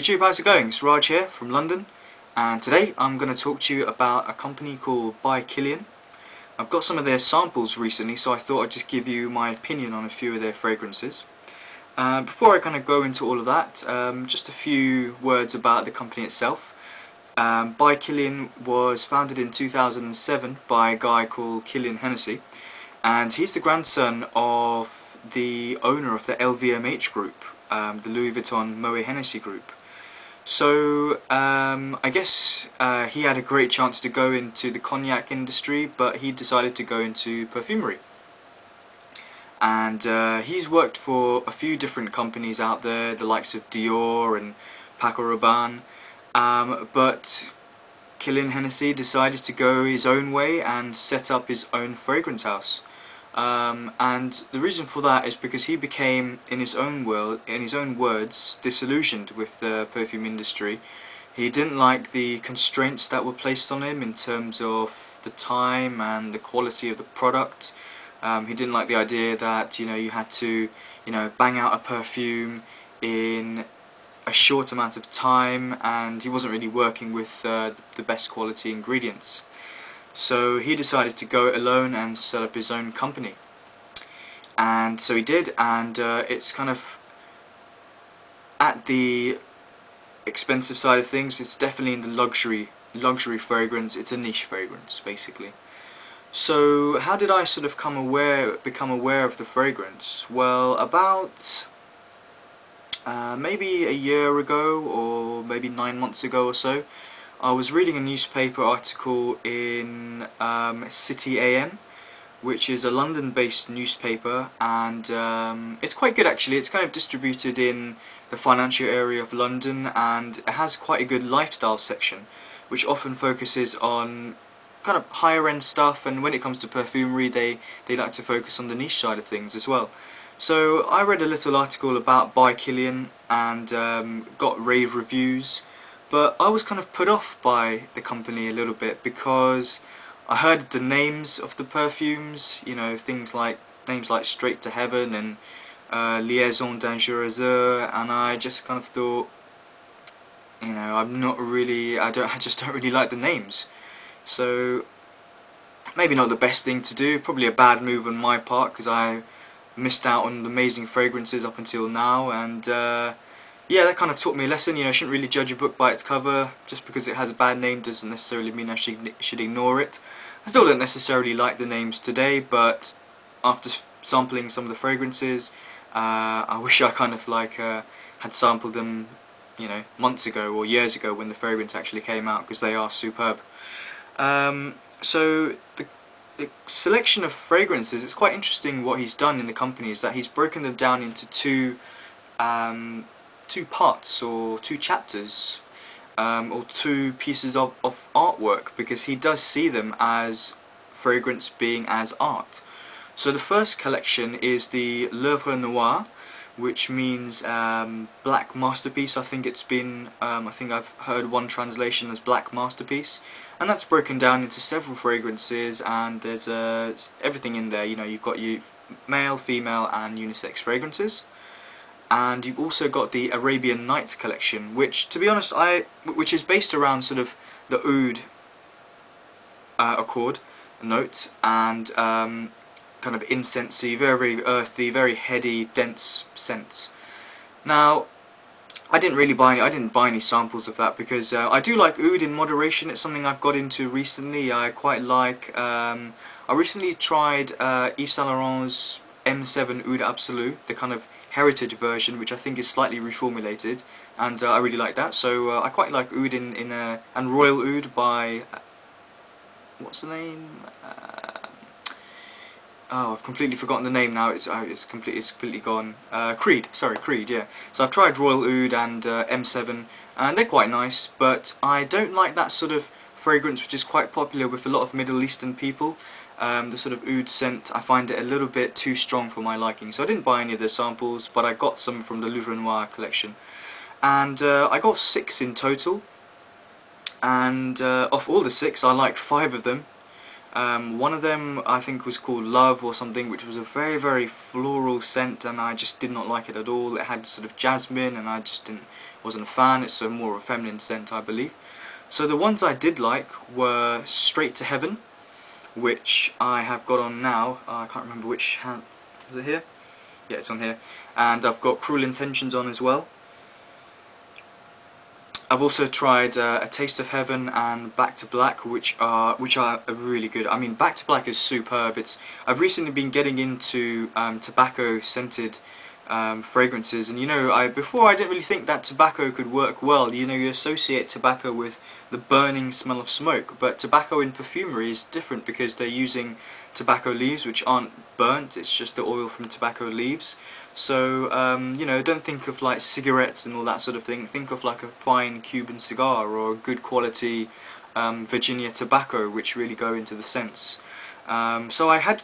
YouTube, how's it going? It's Raj here from London, and today I'm going to talk to you about a company called By Kilian. I've got some of their samples recently, so I thought I'd just give you my opinion on a few of their fragrances. Before I kind of go into all of that, just a few words about the company itself. By Kilian was founded in 2007 by a guy called Kilian Hennessy, and he's the grandson of the owner of the LVMH group, the Louis Vuitton Moet Hennessy group. So I guess he had a great chance to go into the cognac industry, but he decided to go into perfumery. And he's worked for a few different companies out there, the likes of Dior and Paco Rabanne, but Kilian Hennessy decided to go his own way and set up his own fragrance house. And the reason for that is because he became, in his own words, disillusioned with the perfume industry. He didn't like the constraints that were placed on him in terms of the time and the quality of the product. He didn't like the idea that you had to bang out a perfume in a short amount of time, and he wasn't really working with the best quality ingredients. So he decided to go it alone and set up his own company. And so he did, and it's kind of at the expensive side of things. It's definitely in the luxury fragrance. It's a niche fragrance, basically. So how did I sort of become aware of the fragrance? Well, about maybe a year ago, or maybe 9 months ago or so, I was reading a newspaper article in City A.M, which is a London-based newspaper, and it's quite good actually. It's kind of distributed in the financial area of London, and it has quite a good lifestyle section, which often focuses on kind of higher end stuff, and when it comes to perfumery they like to focus on the niche side of things as well. So I read a little article about By Kilian and got rave reviews, but I was kind of put off by the company a little bit because I heard the names of the perfumes, things like names like Straight to Heaven and Liaison Dangereuse, and I just kind of thought, I just don't really like the names. So maybe not the best thing to do, probably a bad move on my part, because I missed out on amazing fragrances up until now, and yeah, that kind of taught me a lesson. I shouldn't really judge a book by its cover. Just because it has a bad name doesn't necessarily mean I should ignore it. I still don't necessarily like the names today, but after sampling some of the fragrances, I wish I kind of had sampled them, months ago or years ago when the fragrance actually came out, because they are superb. So the selection of fragrances, it's quite interesting what he's done in the company, is that he's broken them down into two parts, or two chapters, or two pieces of artwork, because he does see them as fragrance being as art. So the first collection is the L'œuvre noire, which means black masterpiece. I think I've heard one translation as black masterpiece, and that's broken down into several fragrances, and there's everything in there. You've got male, female and unisex fragrances. And you've also got the Arabian Nights collection, which, to be honest, which is based around sort of the oud accord note, and kind of incensey, very earthy, very heady, dense scents. Now, I didn't buy any samples of that, because I do like oud in moderation. It's something I've got into recently. I quite like. I recently tried Yves Saint Laurent's M7 Oud Absolu, the kind of heritage version, which I think is slightly reformulated, and I really like that. So I quite like oud and Royal Oud by what's the name? Oh, I've completely forgotten the name now. It's completely gone. Creed, yeah. So I've tried Royal Oud and M7, and they're quite nice, but I don't like that sort of fragrance, which is quite popular with a lot of Middle Eastern people. The sort of oud scent, I find it a little bit too strong for my liking, so I didn't buy any of the samples, but I got some from the L'œuvre noire collection. And I got 6 in total, and of all the 6, I liked 5 of them. One of them I think was called Love or something, which was a very, very floral scent, and I just did not like it at all. It had sort of jasmine, and I just wasn't a fan. It's a more of a feminine scent, I believe. So the ones I did like were Straight to Heaven, which I have got on now. I can't remember which hand. Is it here? Yeah, it's on here. And I've got Cruel Intentions on as well. I've also tried A Taste of Heaven and Back to Black, which are really good. I mean, Back to Black is superb. I've recently been getting into tobacco scented fragrances, and you know, before I didn't really think that tobacco could work well. You know, you associate tobacco with the burning smell of smoke, but tobacco in perfumery is different because they're using tobacco leaves which aren't burnt. It's just the oil from tobacco leaves. So, you know, don't think of like cigarettes and all that sort of thing. Think of like a fine Cuban cigar or a good quality Virginia tobacco, which really go into the scents. So I had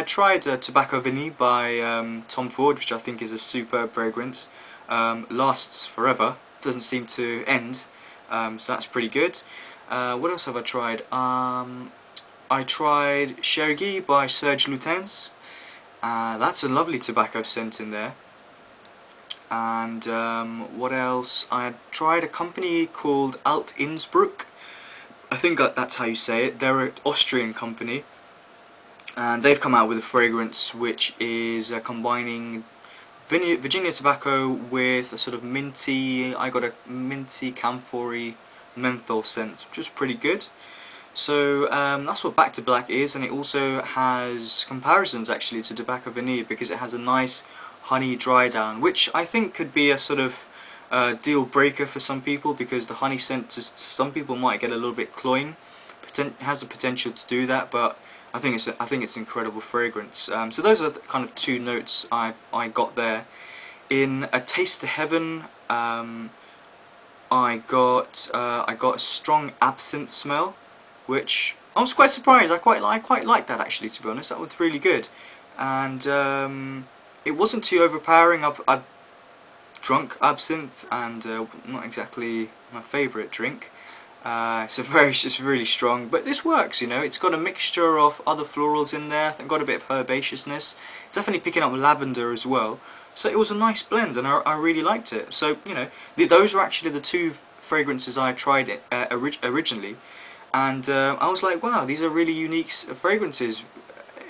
tried Tobacco Vanille by Tom Ford, which I think is a superb fragrance. Lasts forever, doesn't seem to end, so that's pretty good. What else have I tried? I tried Chergui by Serge Lutens. That's a lovely tobacco scent in there. And what else? I tried a company called Alt Innsbruck. I think that's how you say it. They're an Austrian company, and they've come out with a fragrance which is combining Virginia tobacco with a sort of minty, I got a minty camphory menthol scent, which is pretty good. So that's what Back to Black is, and it also has comparisons actually to Tobacco Vanille because it has a nice honey dry down, which I think could be a sort of deal breaker for some people, because the honey scent to some people might get a little bit cloying. It has the potential to do that, but I think it's an incredible fragrance. So those are the kind of two notes I got there. In A Taste to Heaven, I got a strong absinthe smell, which I was quite surprised. I quite like that actually, to be honest. That was really good, and it wasn't too overpowering. I've drunk absinthe, and not exactly my favourite drink. It's really strong, but this works. You know, it's got a mixture of other florals in there. I've got a bit of herbaceousness. Definitely picking up lavender as well. So it was a nice blend, and I really liked it. So you know, those were actually the two fragrances I tried originally, and I was like, wow, these are really unique fragrances,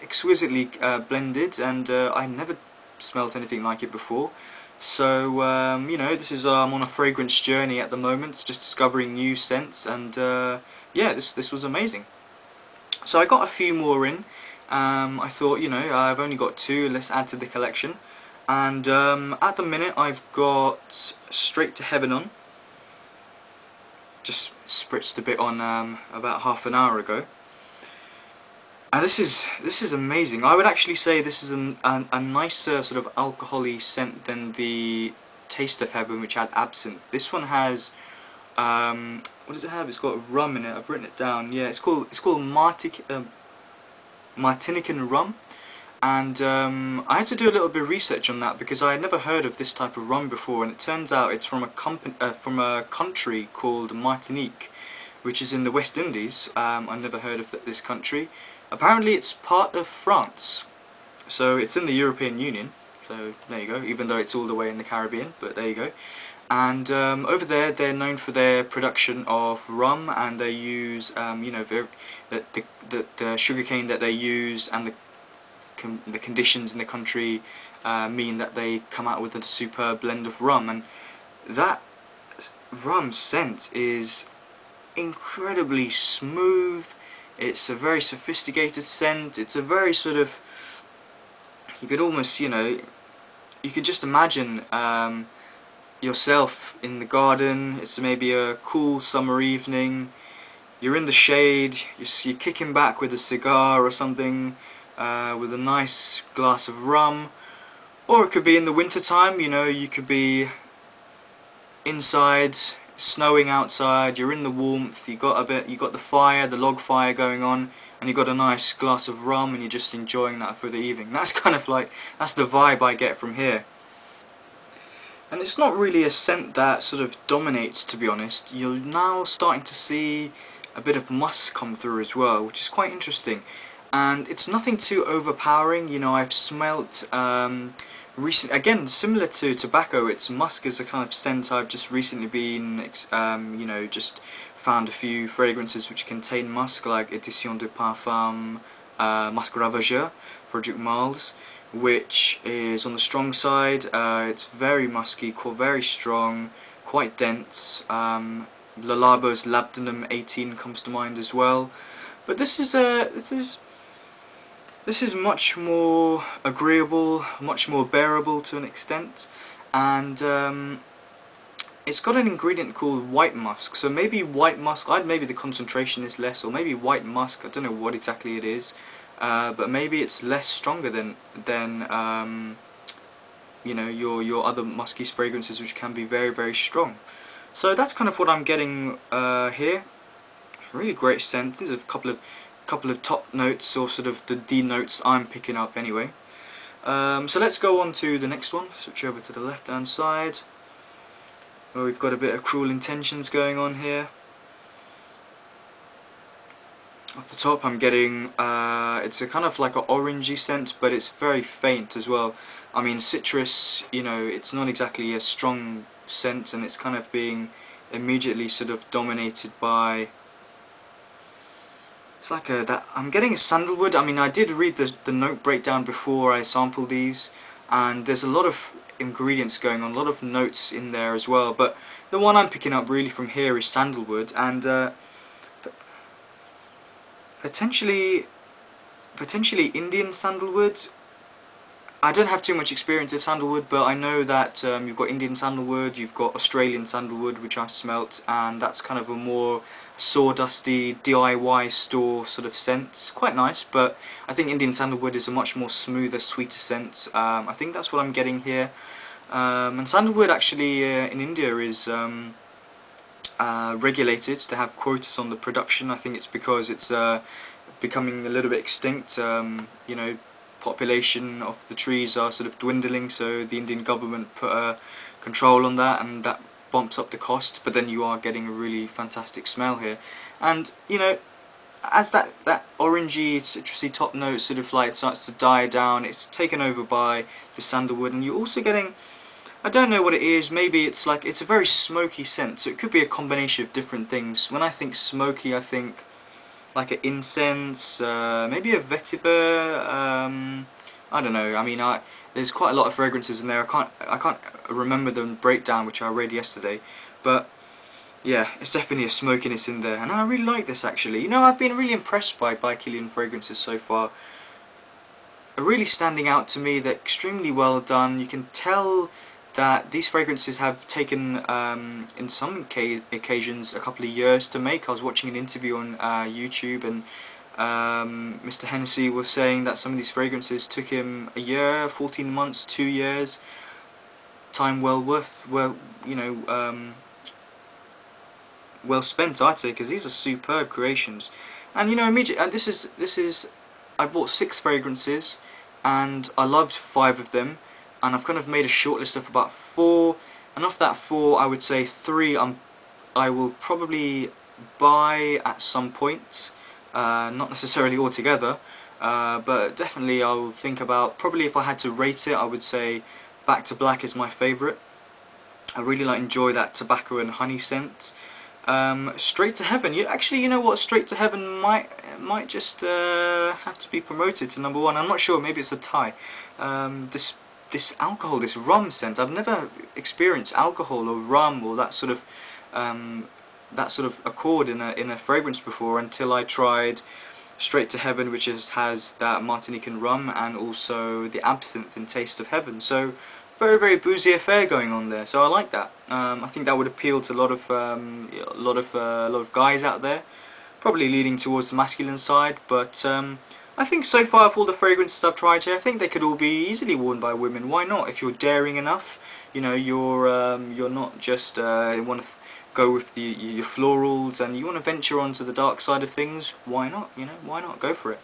exquisitely blended, and I never smelt anything like it before. So you know, I'm on a fragrance journey at the moment, just discovering new scents, and yeah, this was amazing. So I got a few more in. I thought, you know, I've only got two, let's add to the collection. And at the minute I've got Straight to Heaven on. Just spritzed a bit on about half an hour ago. And this is amazing. I would actually say this is a nicer sort of alcohol-y scent than the Taste of Heaven, which had absinthe. This one has what does it have? It's got rum in it. I've written it down. Yeah, it's called Martinican rum. And I had to do a little bit of research on that because I had never heard of this type of rum before, and it turns out it's from a country called Martinique, which is in the West Indies. I never heard of this country. Apparently it's part of France, so it's in the European Union, so there you go, even though it's all the way in the Caribbean, but there you go. And over there they're known for their production of rum, and they use, you know, the sugarcane that they use and the conditions in the country mean that they come out with a superb blend of rum, and that rum scent is incredibly smooth. It's a very sophisticated scent. It's a very sort of, you could almost, you know, you could just imagine yourself in the garden. It's maybe a cool summer evening. You're in the shade. You're kicking back with a cigar or something, with a nice glass of rum. Or it could be in the winter time. You know, you could be inside, snowing outside, you're in the warmth, you got the fire, the log fire going on, and you got a nice glass of rum, and you're just enjoying that for the evening. That's kind of like, that's the vibe I get from here. And it's not really a scent that sort of dominates, to be honest. You're now starting to see a bit of musk come through as well, which is quite interesting. And it's nothing too overpowering. You know, I've smelt again, similar to tobacco, it's musk is a kind of scent. I've just recently been, just found a few fragrances which contain musk, like Edition de Parfum, Musk Ravageur for Duke Miles, which is on the strong side. It's very musky, very strong, quite dense. Le Labo's Labdanum 18 comes to mind as well. But this is much more agreeable, much more bearable to an extent, and it's got an ingredient called white musk. So maybe white musk, maybe the concentration is less, or maybe white musk, I don't know what exactly it is, but maybe it's less stronger than your other musky fragrances, which can be very, very strong. So that's kind of what I'm getting here. Really great scent. These are a couple of top notes, or sort of the notes I'm picking up anyway. So let's go on to the next one. Switch over to the left hand side, where we've got a bit of Cruel Intentions going on here. Off the top I'm getting, it's a kind of like an orangey scent, but it's very faint as well. I mean, citrus, it's not exactly a strong scent, and it's kind of being immediately sort of dominated by, it's like I'm getting a sandalwood. I mean, I did read the note breakdown before I sampled these, and there's a lot of ingredients going on, a lot of notes in there as well, but the one I'm picking up really from here is sandalwood, and potentially Indian sandalwood. I don't have too much experience of sandalwood, but I know that you've got Indian sandalwood, you've got Australian sandalwood, which I smelt, and that's kind of a more sawdusty DIY store sort of scent. Quite nice, but I think Indian sandalwood is a much more smoother, sweeter scent. I think that's what I'm getting here. And sandalwood actually in India is regulated to have quotas on the production. I think it's because it's becoming a little bit extinct. Population of the trees are sort of dwindling, so the Indian government put a control on that, and that bumps up the cost, but then you are getting a really fantastic smell here. And as that orangey, citrusy top note sort of like starts to die down, it's taken over by the sandalwood, and you're also getting, I don't know what it is, maybe it's a very smoky scent, so it could be a combination of different things. When I think smoky, I think like an incense, maybe a vetiver, I don't know. I mean, there's quite a lot of fragrances in there. I can't remember the breakdown which I read yesterday, but yeah, it's definitely a smokiness in there, and I really like this actually. I've been really impressed by Kilian fragrances so far. Are really standing out to me. They're extremely well done. You can tell that these fragrances have taken, in some occasions, a couple of years to make. I was watching an interview on YouTube, and Mr. Hennessy was saying that some of these fragrances took him a year, 14 months, 2 years. Time well spent, I'd say, because these are superb creations. And immediately, and this is, I bought 6 fragrances, and I loved 5 of them. And I've kind of made a short list of about 4, and of that 4 I would say 3 I will probably buy at some point, not necessarily all together, but definitely I will think about, probably if I had to rate it, I would say Back to Black is my favourite. I really enjoy that tobacco and honey scent. Straight to Heaven, you know what, Straight to Heaven might just have to be promoted to number 1. I'm not sure, maybe it's a tie. This alcohol, this rum scent, I've never experienced alcohol or rum or that sort of accord in a fragrance before, until I tried Straight to Heaven, which has that Martinican rum and also the absinthe in Taste of Heaven. So very, very boozy affair going on there. So I like that. I think that would appeal to a lot of guys out there, probably leaning towards the masculine side, but I think so far of all the fragrances I've tried here, I think they could all be easily worn by women. Why not? If you're daring enough, you're not just want to go with your florals, and you want to venture onto the dark side of things. Why not? Why not? Go for it.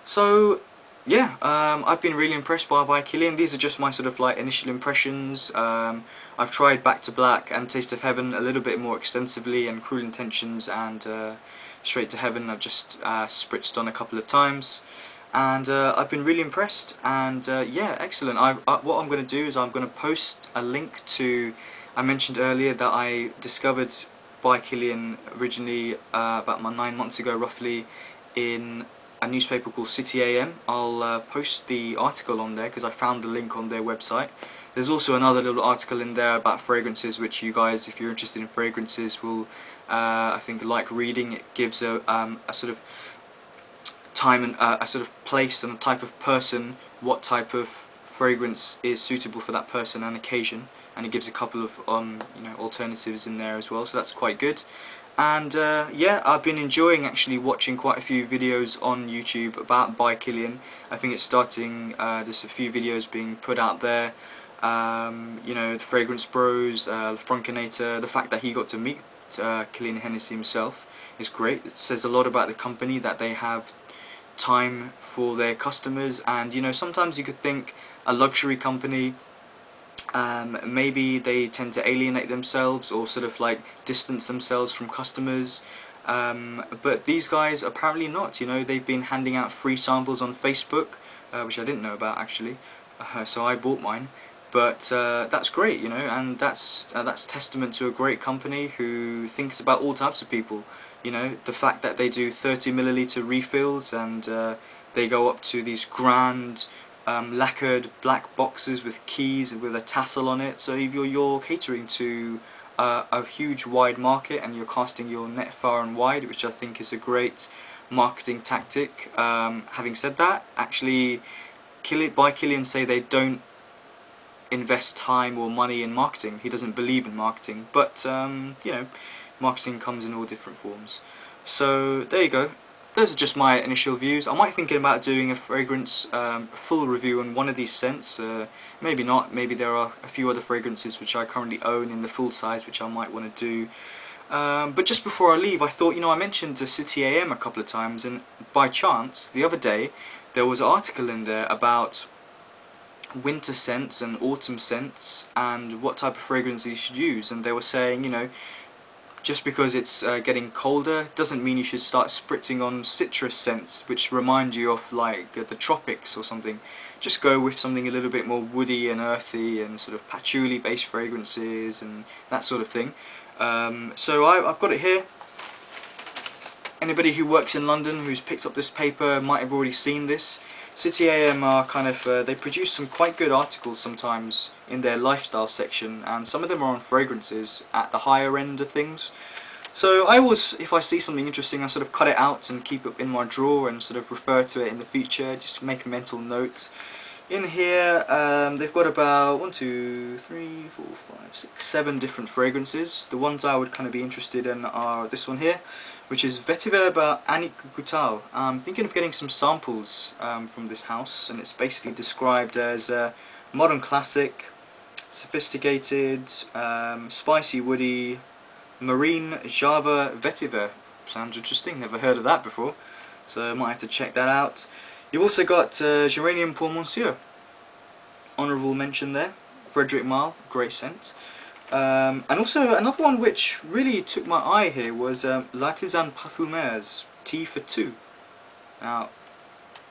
So yeah, I've been really impressed by Kilian. These are just my sort of initial impressions. I've tried Back to Black and Taste of Heaven a little bit more extensively, and Cruel Intentions and Straight to Heaven I've just spritzed on a couple of times. and I've been really impressed, and yeah, excellent. What I'm going to do is I'm going to post a link to, I mentioned earlier that I discovered By Kilian originally about 9 months ago roughly in a newspaper called City A.M. I'll post the article on there because I found the link on their website. There's also another little article in there about fragrances, which you guys, if you're interested in fragrances, will I think like reading. It gives a sort of time and a sort of place and a type of person, what type of fragrance is suitable for that person and occasion, and it gives a couple of alternatives in there as well, so that's quite good. And yeah, I've been enjoying actually watching quite a few videos on YouTube about By Kilian. I think it's starting, there's a few videos being put out there. The Fragrance Bros, the Frunkinator, the fact that he got to meet Kilian Hennessy himself is great. It says a lot about the company, that they have time for their customers. And sometimes you could think a luxury company, maybe they tend to alienate themselves or sort of like distance themselves from customers, but these guys apparently not. They've been handing out free samples on Facebook, which I didn't know about actually, so I bought mine. But that's great, and that's testament to a great company who thinks about all types of people. The fact that they do 30 ml refills, and they go up to these grand lacquered black boxes with keys with a tassel on it. So if you're catering to a huge wide market and you're casting your net far and wide, which I think is a great marketing tactic. Having said that, actually, By Kilian say they don't invest time or money in marketing. He doesn't believe in marketing, but marketing comes in all different forms. So there you go. Those are just my initial views. I might thinking about doing a fragrance full review on one of these scents. Maybe not. Maybe there are a few other fragrances which I currently own in the full size which I might want to do. But just before I leave, I thought, I mentioned the City A.M. a couple of times, and by chance the other day there was an article in there about winter scents and autumn scents and what type of fragrance you should use, and they were saying, just because it's getting colder doesn't mean you should start spritzing on citrus scents which remind you of like the tropics or something. Just go with something a little bit more woody and earthy and sort of patchouli based fragrances and that sort of thing. So I've got it here. Anybody who works in London who's picked up this paper might have already seen this. City A.M. are kind of, they produce some quite good articles sometimes in their lifestyle section, and some of them are on fragrances at the higher end of things. So I always, if I see something interesting, I sort of cut it out and keep it in my drawer and sort of refer to it in the future, just make a mental note. In here, they've got about 1, 2, 3, 4, 5, 6, 7 different fragrances. The ones I would kind of be interested in are this one here, which is Vetiver by Annick Goutal. I'm thinking of getting some samples from this house, and it's basically described as modern classic, sophisticated, spicy woody, marine Java Vetiver. Sounds interesting, never heard of that before, so I might have to check that out. You've also got Geranium pour Monsieur, honourable mention there, Frederic Malle, great scent. And also another one which really took my eye here was L'Artisan Parfumeurs, Tea for Two. Now,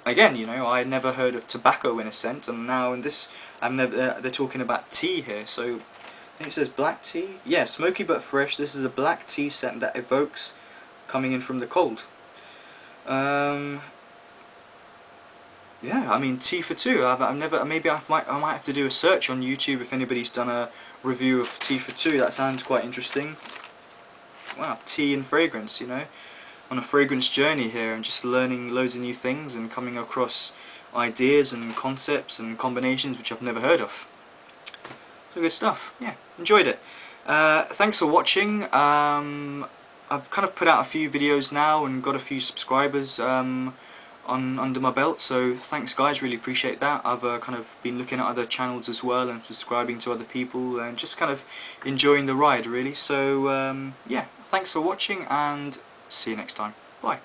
again, I never heard of tobacco in a scent, and now in this, they're talking about tea here. So I think it says black tea. Yeah, smoky but fresh. This is a black tea scent that evokes coming in from the cold. Yeah, I mean, tea for two. I've never. Maybe I might have to do a search on YouTube if anybody's done a review of tea for two. That sounds quite interesting. Wow, tea and fragrance. On a fragrance journey here, and just learning loads of new things and coming across ideas and concepts and combinations which I've never heard of. So good stuff. Yeah, enjoyed it. Thanks for watching. I've kind of put out a few videos now and got a few subscribers under my belt, so thanks guys, really appreciate that. I've kind of been looking at other channels as well and subscribing to other people and just kind of enjoying the ride really. So yeah, thanks for watching and see you next time. Bye.